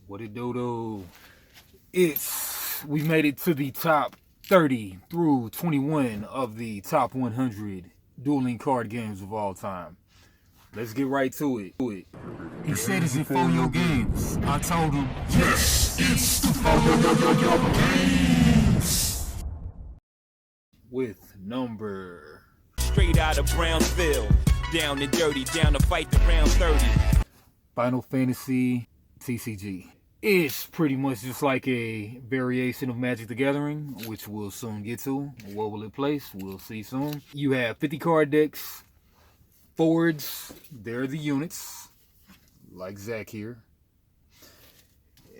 What it do? We made it to the top 30 through 21 of the top 100 dueling card games of all time. Let's get right to it. He said, "Is it for your games?" I told him, "Yes, it's the for your games." With number straight out of Brownsville, down and dirty, down to fight the round 30. Final Fantasy TCG. It's pretty much just like a variation of Magic the Gathering, which we'll soon get to. What will it place? We'll see soon. You have 50 card decks. Forwards, they're the units, like Zach here.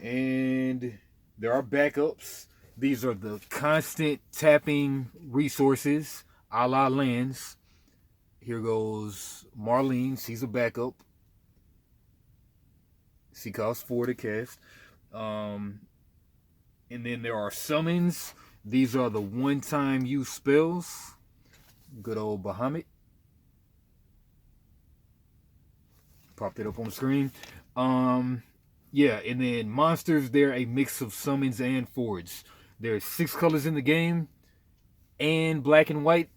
And there are backups. These are the constant tapping resources, a la lands. Here goes Marlene. She's a backup. She costs 4 to cast. And then there are summons. These are the one-time use spells. Good old Bahamut. Popped it up on the screen. Yeah, and then monsters, they're a mix of summons and forwards. There's 6 colors in the game and black and white.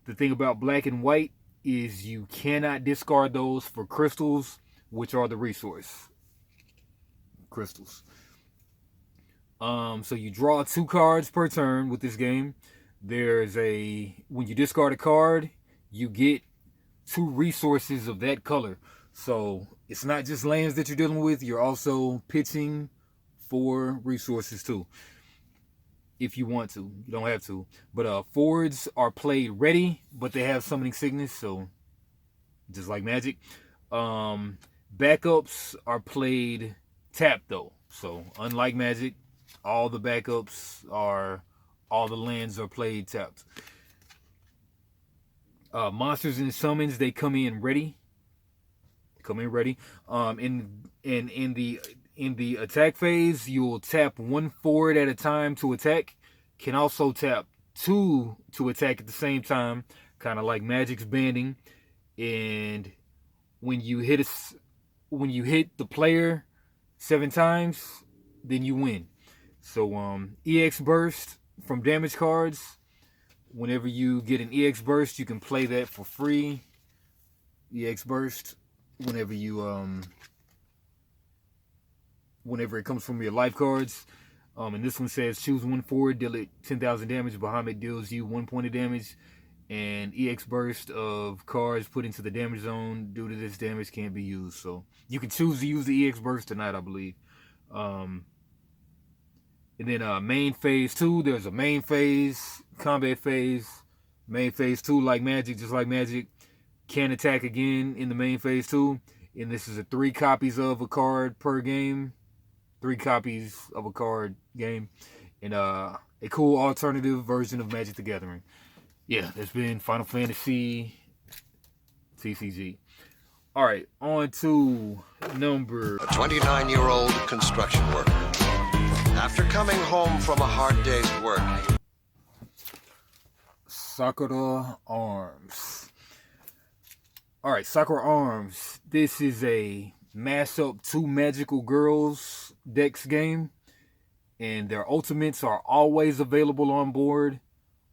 The thing about black and white is you cannot discard those for crystals, which are the resource. Crystals. So you draw 2 cards per turn with this game. When you discard a card, you get 2 resources of that color. So it's not just lands that you're dealing with, you're also pitching for resources too. If you want to. You don't have to. But forwards are played ready, but they have summoning sickness, so just like Magic. Backups are played tapped though. So unlike Magic, all the lands are played tapped. Monsters and summons, they come in ready. In the attack phase, you'll tap 1 forward at a time to attack. Can also tap 2 to attack at the same time, kind of like Magic's banding. And when you hit the player 7 times, then you win. So EX burst from damage cards. Whenever you get an EX burst, you can play that for free. EX burst. Whenever it comes from your life cards. And this one says choose 1 forward, deal it 10,000 damage. Bahamut deals you 1 point of damage. And EX burst of cards put into the damage zone due to this damage can't be used. So you can choose to use the EX burst or not, I believe. And then main phase 2, there's a main phase, combat phase, main phase 2 like Magic, just like Magic. Can attack again in the main phase 2. And this is 3 copies of a card per game. 3 copies of a card game. And a cool alternative version of Magic the Gathering. Yeah, that's been Final Fantasy TCG. Alright, on to number... A 29-year-old construction worker. After coming home from a hard day's work... Sakura Arms. Alright, Sakura Arms. This is a mash-up 2 magical girls decks game. And their ultimates are always available on board,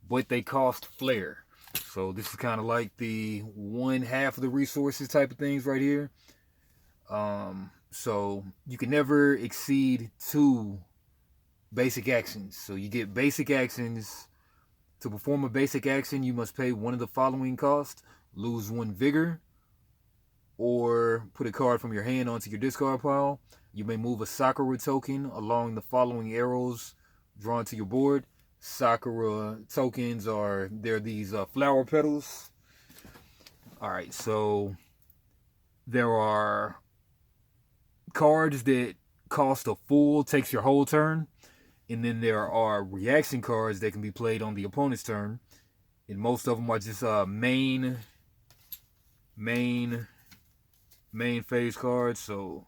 but they cost flair. So this is kind of like the 1/2 of the resources type of things right here. So you can never exceed 2 basic actions. So you get basic actions. To perform a basic action, you must pay one of the following costs. Lose 1 vigor, or put a card from your hand onto your discard pile. You may move a Sakura token along the following arrows drawn to your board. Sakura tokens they're these flower petals. Alright, so there are cards that cost a full, takes your whole turn. And then there are reaction cards that can be played on the opponent's turn. And most of them are just main phase cards. So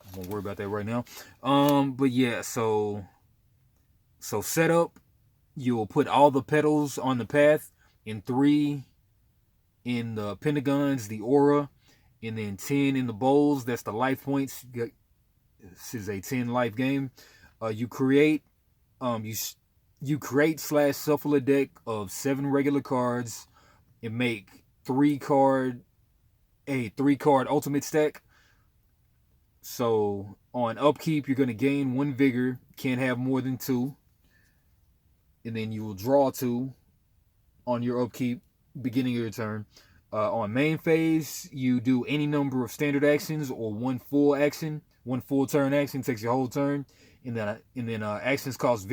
I won't worry about that right now. But yeah, so setup, you'll put all the petals on the path in 3 in the pentagons, the aura, and then 10 in the bowls. That's the life points. This is a 10 life game. You create you create / shuffle a deck of 7 regular cards and make a 3-card ultimate stack. So on upkeep, you're going to gain 1 vigor, can't have more than 2, and then you will draw 2 on your upkeep, beginning of your turn. On main phase, you do any number of standard actions or 1 full action. 1 full turn action takes your whole turn, and then actions cost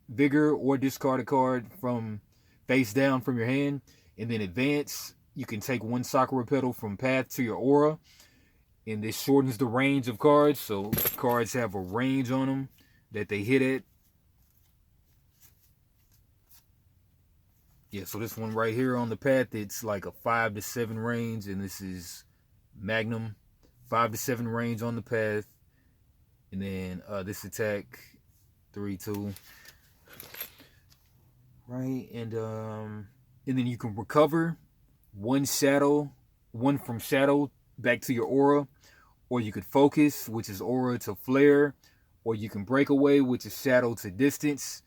vigor or discard a card from face down from your hand. And then advance, you can take 1 Sakura petal from path to your aura, and this shortens the range of cards. So cards have a range on them that they hit at. Yeah, so this one right here on the path, it's like a 5 to 7 range, and this is Magnum, 5 to 7 range on the path. And then this attack 3/2. Right, and then you can recover 1 from shadow back to your aura, or you could focus, which is aura to flare, or you can break away, which is shadow to distance.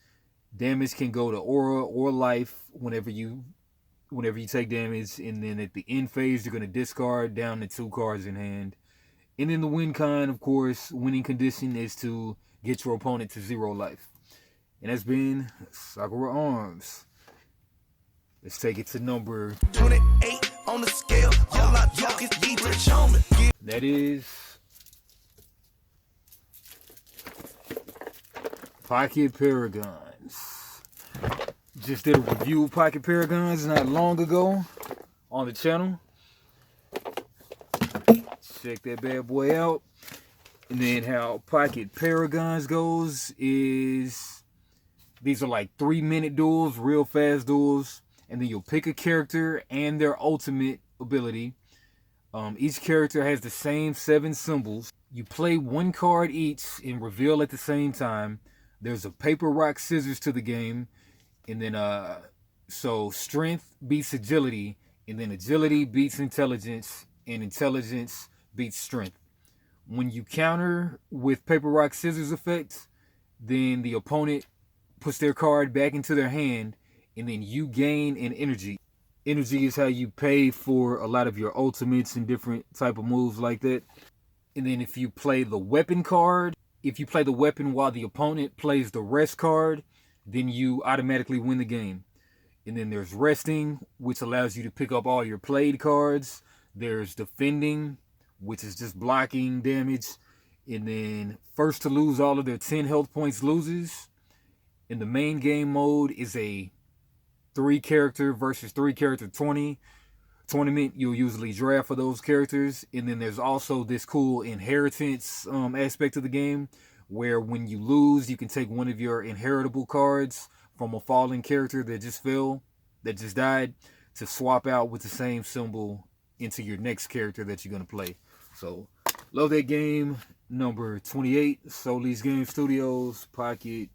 Damage can go to aura or life whenever you take damage, and then at the end phase, you're going to discard down to 2 cards in hand. And then the win con, of course, winning condition is to get your opponent to 0 life. And that's been Sakura Arms. Let's take it to number 28 on the scale. All I talk is Dietrich on me. That is Pocket Paragons. Just did a review of Pocket Paragons not long ago on the channel. Check that bad boy out. And then how Pocket Paragons goes is these are like 3-minute duels, real fast duels. And then you'll pick a character and their ultimate ability. Each character has the same 7 symbols. You play 1 card each and reveal at the same time. There's a paper, rock, scissors to the game. And then, so strength beats agility. And then agility beats intelligence. And intelligence beats strength. When you counter with paper, rock, scissors effect, then the opponent puts their card back into their hand. And then you gain an energy. Energy is how you pay for a lot of your ultimates and different type of moves like that. And then if you play the weapon card, if you play the weapon while the opponent plays the rest card, then you automatically win the game. And then there's resting, which allows you to pick up all your played cards. There's defending, which is just blocking damage. And then first to lose all of their 10 health points loses. And the main game mode is a 3-character versus 3-character tournament. You'll usually draft for those characters. And then there's also this cool inheritance aspect of the game, where when you lose, you can take one of your inheritable cards from a fallen character that just died, to swap out with the same symbol into your next character that you're going to play. So love that game. Number 28, Solis Game Studios, Pocket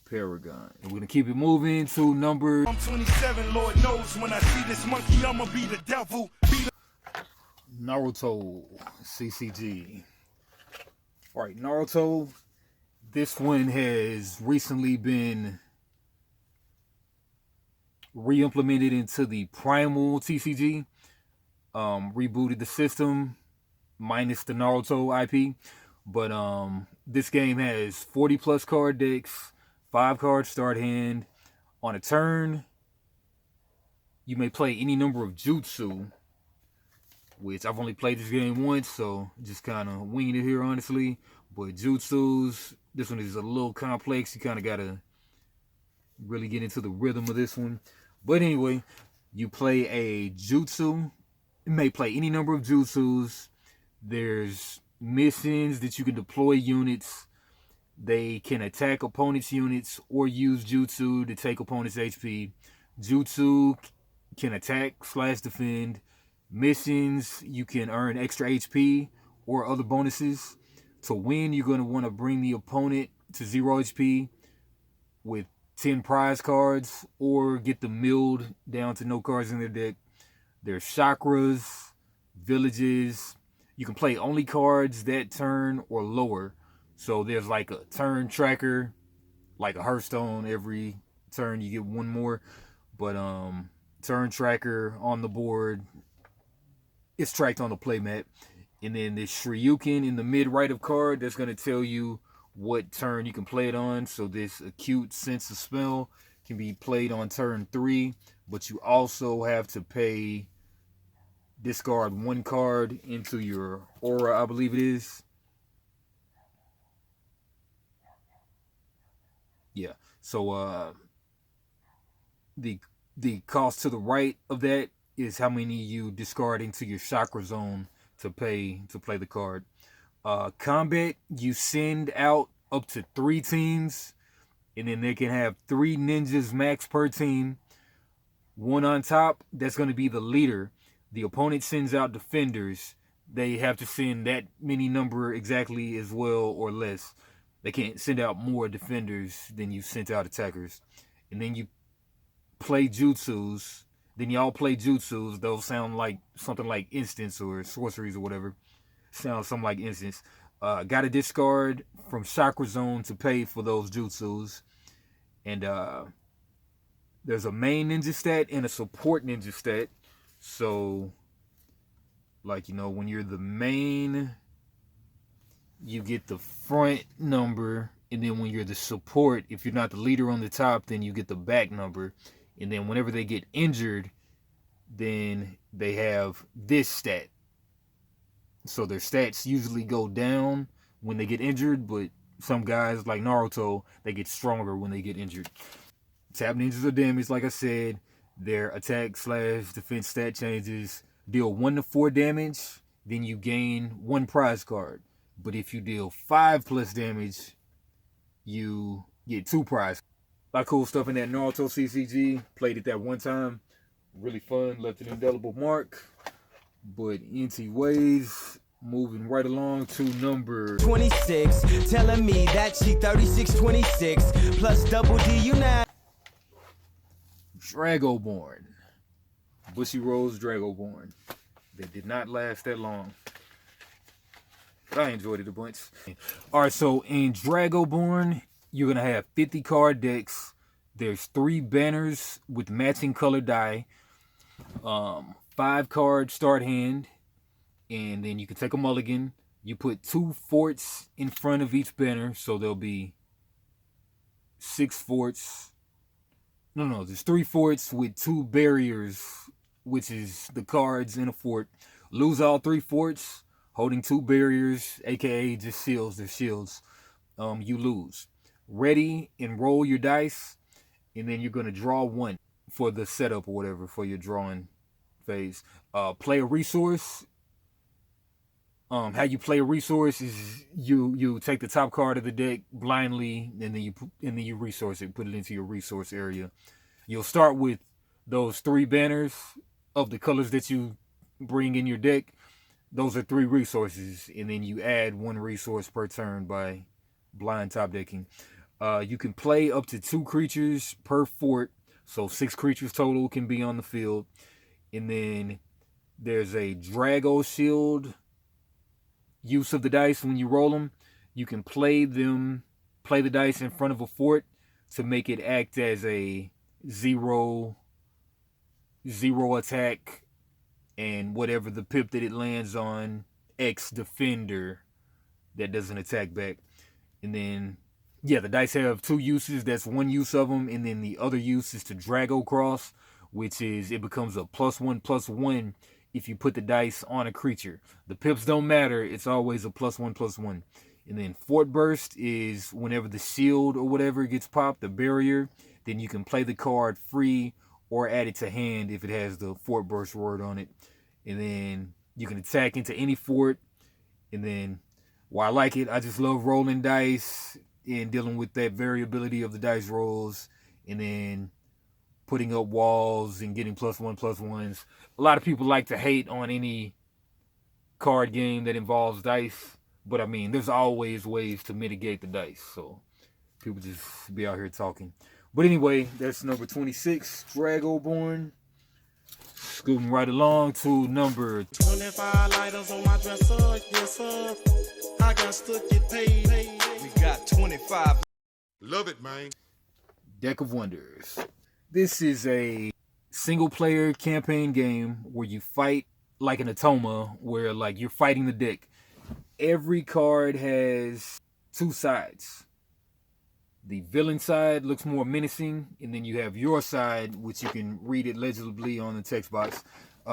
Paragon. And we're gonna keep it moving to number. I'm 27, Lord knows when I see this monkey, I'ma be the devil. Naruto CCG. Alright, Naruto. This one has recently been re-implemented into the Primal TCG. Rebooted the system, minus the Naruto IP. But this game has 40 plus card decks. 5 cards start hand. On a turn, you may play any number of jutsu, which I've only played this game once, so just kind of winging it here, honestly. But jutsus, this one is a little complex. You kind of got to really get into the rhythm of this one. But anyway, you play a jutsu. You may play any number of jutsus. There's missions that you can deploy units. They can attack opponents' units or use jutsu to take opponents' HP. Jutsu can attack / defend. Missions, you can earn extra HP or other bonuses. To win, you're going to want to bring the opponent to 0 HP with 10 prize cards, or get them milled down to no cards in their deck. There's chakras. villages. You can play only cards that turn or lower. So there's like a turn tracker, like a Hearthstone. Every turn you get one more. But turn tracker on the board, it's tracked on the playmat. And then this Shryukin in the mid right of card, that's going to tell you what turn you can play it on. So this acute sense of smell can be played on turn 3, but you also have to discard 1 card into your aura, I believe it is. Yeah. So the cost to the right of that is how many you discard into your chakra zone to play the card. Combat, you send out up to 3 teams, and then they can have 3 ninjas max per team. 1 on top, that's going to be the leader. The opponent sends out defenders. They have to send that many number exactly as well or less. They can't send out more defenders than you sent out attackers. And then you play jutsus. Then y'all play jutsus. Those sound like something like instants or sorceries or whatever. Sounds something like instants. Got to discard from chakra zone to pay for those jutsus. And there's a main ninja stat and a support ninja stat. So, like, you know, when you're the main, you get the front number. And then when you're the support, if you're not the leader on the top, then you get the back number. And then whenever they get injured, then they have this stat. So their stats usually go down when they get injured, but some guys like Naruto, they get stronger when they get injured. Tap ninjas are damaged, like I said. Their attack/defense stat changes. Deal 1 to 4 damage, then you gain 1 prize card. But if you deal 5+ damage, you get 2 prize. A lot of cool stuff in that Naruto CCG. Played it that one time. Really fun. Left an indelible mark. But NT Ways, moving right along to number 26, telling me that she 3626 plus double D, you know. Dragoborn. Bushy Rose Dragoborn. That did not last that long. But I enjoyed it a bunch. Alright, so in Dragoborn, you're going to have 50 card decks. There's 3 banners with matching color die. 5 card start hand. And then you can take a mulligan. You put 2 forts in front of each banner. So there'll be 6 forts. No, there's 3 forts with 2 barriers, which is the cards in a fort. Lose all 3 forts, holding 2 barriers, aka just shields. They're shields. You lose. Ready and roll your dice, and then you're gonna draw 1 for the setup or whatever for your drawing phase. Play a resource. How you play a resource is you take the top card of the deck blindly, and then you resource it, put it into your resource area. You'll start with those 3 banners of the colors that you bring in your deck. Those are 3 resources, and then you add 1 resource per turn by blind top decking. You can play up to 2 creatures per fort, so 6 creatures total can be on the field. And then there's a Drago Shield use of the dice. When you roll them, you can play the dice in front of a fort to make it act as a 0 attack, and whatever the pip that it lands on, X defender that doesn't attack back. And then, yeah, the dice have 2 uses. That's 1 use of them. And then the other use is to Drago Cross, which is it becomes a +1/+1 if you put the dice on a creature. The pips don't matter. It's always a +1/+1. And then Fort Burst is whenever the shield or whatever gets popped, the barrier, then you can play the card free or add it to hand if it has the Fort Burst word on it. And then you can attack into any fort. And then, well, I like it. I just love rolling dice and dealing with that variability of the dice rolls. And then putting up walls and getting +1/+1s. A lot of people like to hate on any card game that involves dice. But, I mean, there's always ways to mitigate the dice. So, people just be out here talking. But anyway, that's number 26, Dragoborn. Scooting right along to number 25 lighters on my dresser, yes sir. I got to get paid. We got 25. Love it, man. Deck of Wonders. This is a single-player campaign game where you fight like an Atoma, where like you're fighting the deck. Every card has two sides. The villain side looks more menacing, and then you have your side, which you can read it legibly on the text box.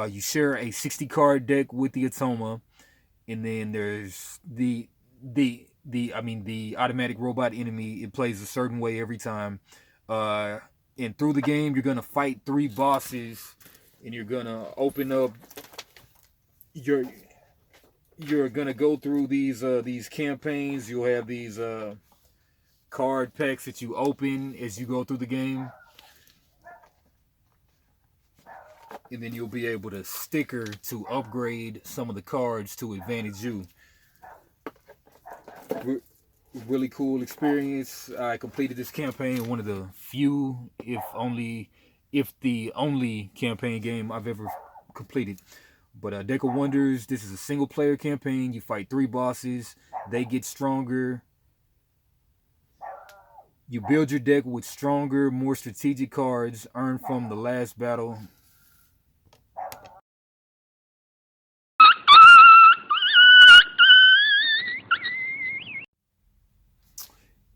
You share a 60-card deck with the Atoma, and then there's the automatic robot enemy. It plays a certain way every time. And through the game, you're gonna fight 3 bosses, and you're gonna open up. You're gonna go through these campaigns. You'll have these card packs that you open as you go through the game, and then you'll be able to sticker to upgrade some of the cards to advantage you. Really cool experience. I completed this campaign, one of the few, if the only campaign game I've ever completed. But Deck of Wonders, this is a single player campaign. You fight 3 bosses. They get stronger. You build your deck with stronger, more strategic cards earned from the last battle.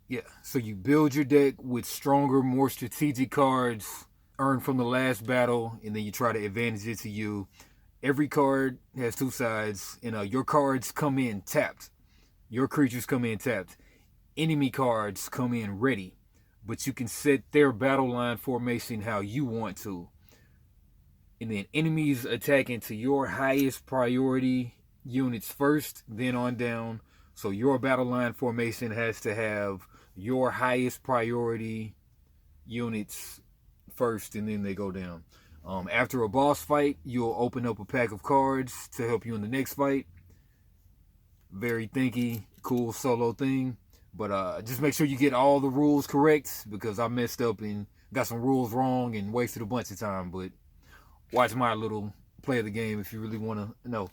Yeah, so you build your deck with stronger, more strategic cards earned from the last battle, and then you try to advantage it to you. Every card has 2 sides, and your cards come in tapped. Your creatures come in tapped. Enemy cards come in ready, but you can set their battle line formation how you want to. And then enemies attack into your highest priority units first, then on down. So your battle line formation has to have your highest priority units first, and then they go down. After a boss fight, you'll open up a pack of cards to help you in the next fight. Very thinky, cool solo thing. But just make sure you get all the rules correct, because I messed up and got some rules wrong and wasted a bunch of time. But watch my little play of the game if you really want to know.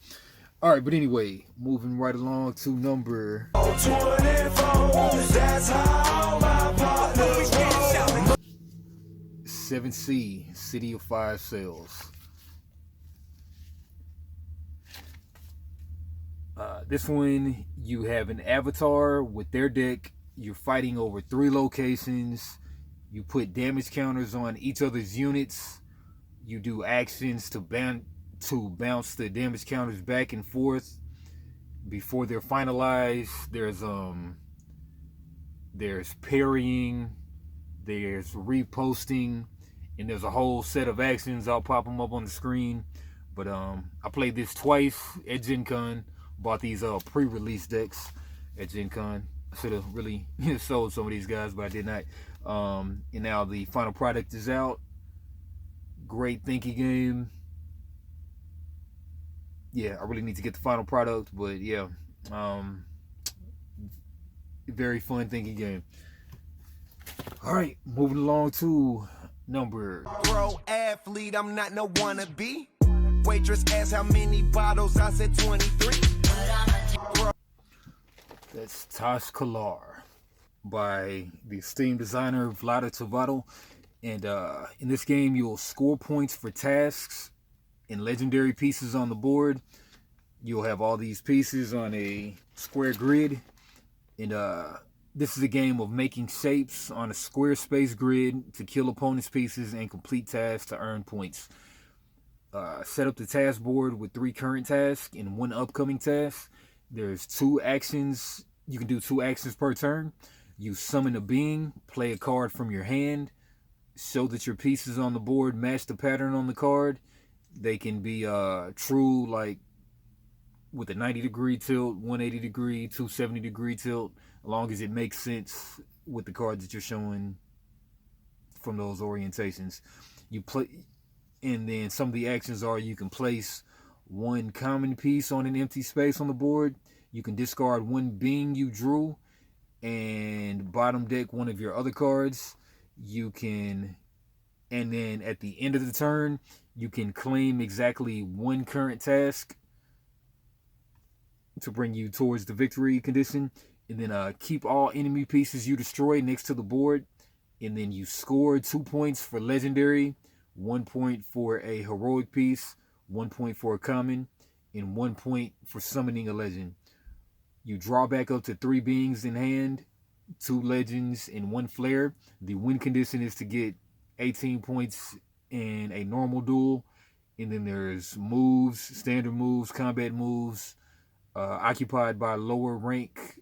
All right, but anyway, moving right along to number 24, that's how my partners roll. 7C, City of 5 Sails. This one, you have an avatar with their deck. You're fighting over 3 locations. You put damage counters on each other's units. You do actions to bounce the damage counters back and forth before they're finalized. There's parrying, there's reposting, and there's a whole set of actions. I'll pop them up on the screen. But I played this twice at Gen Con. Bought these pre-release decks at Gen Con. I should have really sold some of these guys, but I did not. And now the final product is out. Great thinky game. Yeah, I really need to get the final product, but yeah, very fun thinky game. All right, moving along to number. Pro athlete, I'm not no wannabe. Waitress asked how many bottles, I said 23. That's Taskal by the esteemed designer Vlada Tavato. And in this game, you'll score points for tasks and legendary pieces on the board. You'll have all these pieces on a square grid. And this is a game of making shapes on a square space grid to kill opponents' pieces and complete tasks to earn points. Set up the task board with 3 current tasks and 1 upcoming task. There's 2 actions. You can do 2 actions per turn. You summon a being, play a card from your hand, show that your pieces on the board match the pattern on the card. They can be true, like with a 90-degree tilt, 180-degree, 270-degree tilt, as long as it makes sense with the cards that you're showing from those orientations. You play, and then some of the actions are you can place 1 common piece on an empty space on the board. You can discard 1 being you drew and bottom deck 1 of your other cards. You can And then at the end of the turn, you can claim exactly one current task to bring you towards the victory condition. And then keep all enemy pieces you destroy next to the board. And then you score 2 points for legendary, 1 point for a heroic piece, 1 point for a common, and 1 point for summoning a legend. You draw back up to 3 beings in hand, 2 legends, and 1 flare. The win condition is to get 18 points in a normal duel. And then there's moves, standard moves, combat moves, occupied by lower rank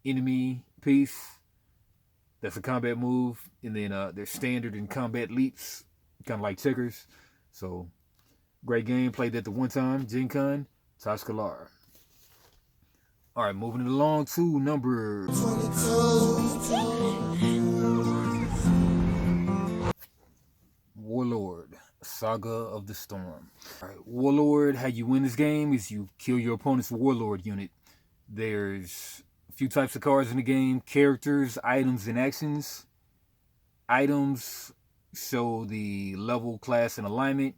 enemy piece. That's a combat move. And then there's standard and combat leaps, kind of like checkers. So, great game. Played that the one time. Gen Con, Taskal. All right, moving it along to number 22. Warlord Saga of the Storm. All right, Warlord, how you win this game is you kill your opponent's Warlord unit. There's a few types of cards in the game: characters, items, and actions. Items show the level, class, and alignment.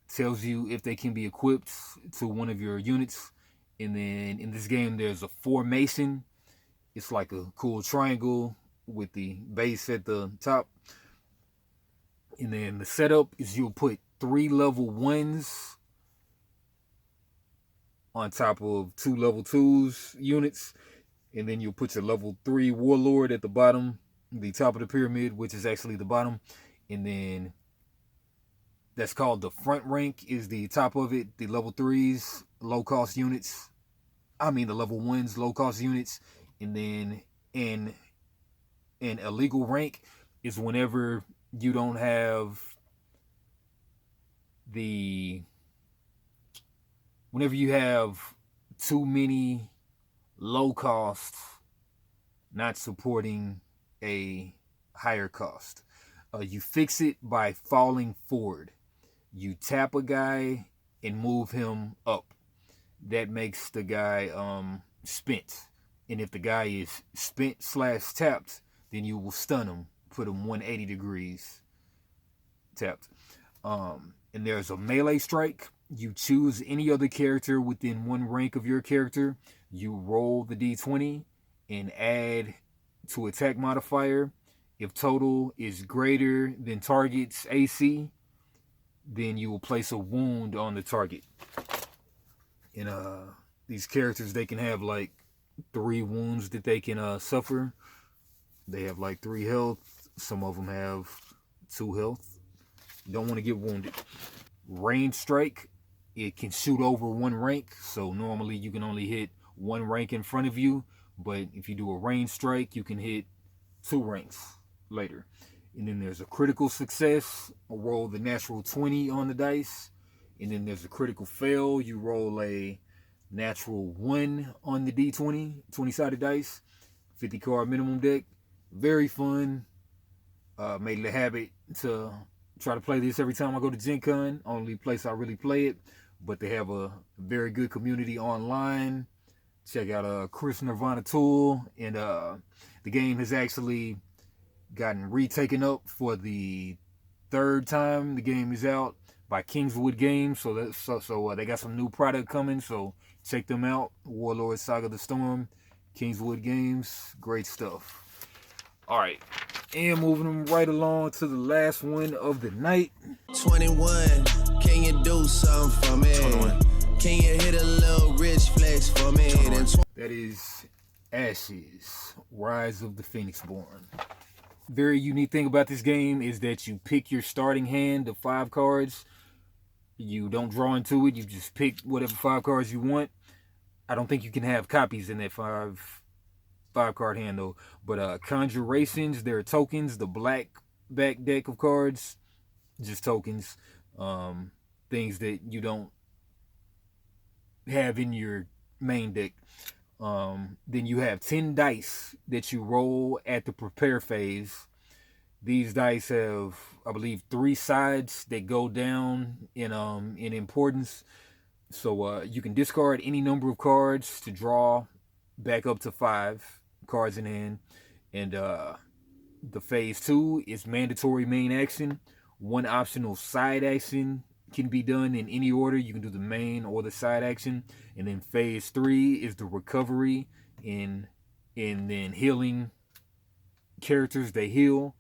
Tells you if they can be equipped to one of your units. And then in this game, there's a formation. It's like a cool triangle with the base at the top. And then the setup is you'll put 3 level 1s on top of 2 level 2s units. And then you'll put your level 3 Warlord at the bottom, the top of the pyramid, which is actually the bottom. And then that's called the front rank, is the top of it. The level 3s, low cost units. I mean the level 1s, low cost units. And then in an illegal rank is whenever you don't have whenever you have too many low costs not supporting a higher cost. You fix it by falling forward. You tap a guy and move him up. That makes the guy spent. And if the guy is spent / tapped, then you will stun him, put him 180 degrees tapped. And there's a melee strike. You choose any other character within 1 rank of your character. You roll the d20 and add to attack modifier. If total is greater than target's AC, then you will place a wound on the target. And these characters, they can have like 3 wounds that they can suffer. They have like 3 health. Some of them have 2 health. You don't want to get wounded. Range strike, it can shoot over 1 rank. So normally you can only hit 1 rank in front of you. But if you do a range strike, you can hit 2 ranks later. And then there's a critical success. Roll the natural 20 on the dice. And then there's a critical fail. You roll a natural 1 on the d20, 20-sided dice, 50 card minimum deck. Very fun. Made it a habit to try to play this every time I go to Gen Con. Only place I really play it. But they have a very good community online. Check out Chris Nirvana Tool. And the game has actually gotten retaken up for the 3rd time the game is out by Kingswood Games. So they got some new product coming. So check them out. Warlord Saga the Storm, Kingswood Games. Great stuff. All right. And moving them right along to the last one of the night. 21, can you do something for me? 21. Can you hit a little rich flex for me? That is Ashes, Rise of the Phoenixborn. Very unique thing about this game is that you pick your starting hand of 5 cards. You don't draw into it. You just pick whatever 5 cards you want. I don't think you can have copies in that 5 card hand though. But Conjurations, they're tokens. The black back deck of cards, just tokens. Things that you don't have in your main deck. Then you have 10 dice that you roll at the prepare phase. These dice have, I believe, 3 sides that go down in importance. So you can discard any number of cards to draw back up to 5 cards in hand. And the phase 2 is mandatory main action. one optional side action can be done in any order. You can do the main or the side action. And then phase 3 is the recovery and then healing characters, they heal.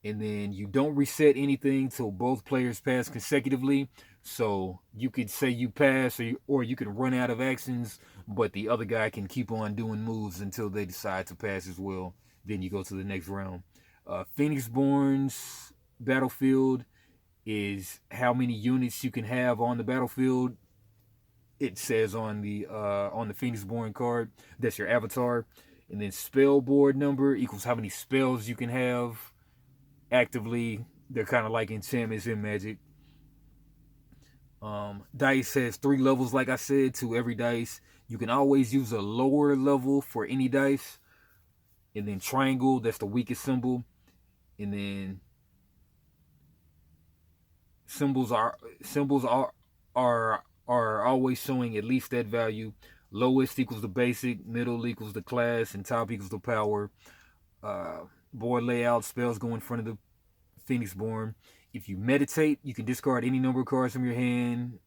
And then you don't reset anything till both players pass consecutively. So you could say you pass, or you can run out of actions, but the other guy can keep on doing moves until they decide to pass as well. Then you go to the next round. Phoenixborn's battlefield is how many units you can have on the battlefield. It says on the Phoenixborn card, that's your avatar. And then spell board number equals how many spells you can have actively. They're kind of like enchantments in Magic. Dice has 3 levels, like I said, to every dice. You can always use a lower level for any dice. And then triangle, that's the weakest symbol. And then symbols are always showing at least that value. Lowest equals the basic, middle equals the class, and top equals the power. Board layout, spells go in front of the Phoenixborn. If you meditate, you can discard any number of cards from your hand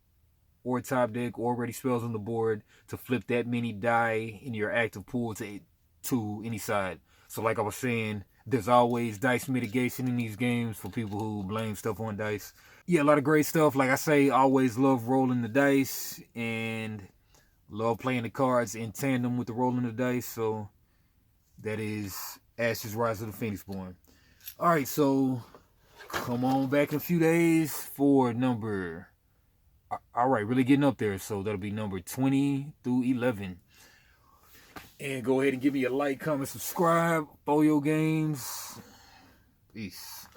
or top deck or ready spells on the board to flip that many die in your active pool to any side. So like I was saying, there's always dice mitigation in these games for people who blame stuff on dice. Yeah, a lot of great stuff. Like I say, always love rolling the dice and love playing the cards in tandem with the rolling the dice. So that is Ashes Rise of the Phoenixborn. Alright, so come on back in a few days for number... Alright, really getting up there. So that'll be number 20 through 11. And go ahead and give me a like, comment, subscribe. Follow your games. Peace.